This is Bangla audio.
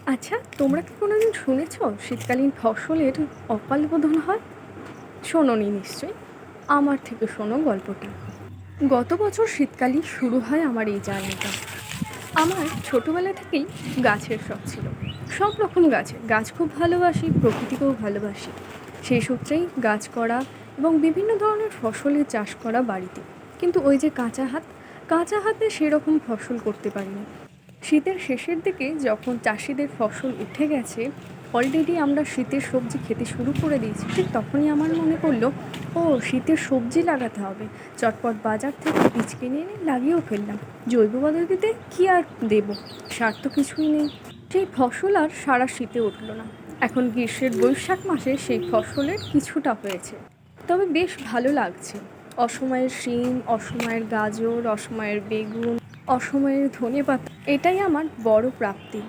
আচ্ছা, তোমরা কি কোনোদিন শুনেছ শীতকালীন ফসলের অকাল বোধন হয়? শোনোনি নিশ্চয়ই। আমার থেকে শোনো গল্পটা। গত বছর শীতকালই শুরু হয় আমার এই জার্নিটা। আমার ছোটবেলা থেকেই গাছের শখ ছিল। সব রকম গাছের গাছ খুব ভালোবাসি, প্রকৃতিকেও ভালোবাসি। সেই সূত্রেই গাছ করা এবং বিভিন্ন ধরনের ফসলের চাষ করা বাড়িতে। কিন্তু ওই যে কাঁচা হাতে সেরকম ফসল করতে পারিনি। শীতের শেষের দিকে যখন চাষিদের ফসল উঠে গেছে, অলরেডি আমরা শীতের সবজি খেতে শুরু করে দিয়েছি, ঠিক তখনই আমার মনে পড়লো, ও শীতের সবজি লাগাতে হবে। চটপট বাজার থেকে বীজ কিনে এনে লাগিয়েও ফেললাম। জৈব পদ্ধতিতে কী আর দেব, সার তো কিছুই নেই। সেই ফসল আর সারা শীতে উঠলো না। এখন গ্রীষ্মের বৈশাখ মাসে সেই ফসলের কিছুটা হয়েছে, তবে বেশ ভালো লাগছে। অসময়ের শিম, অসময়ের গাজর, অসময়ের বেগুন, অসময়ের ধনেপাতা, এটাই আমার বড় প্রাপ্তি।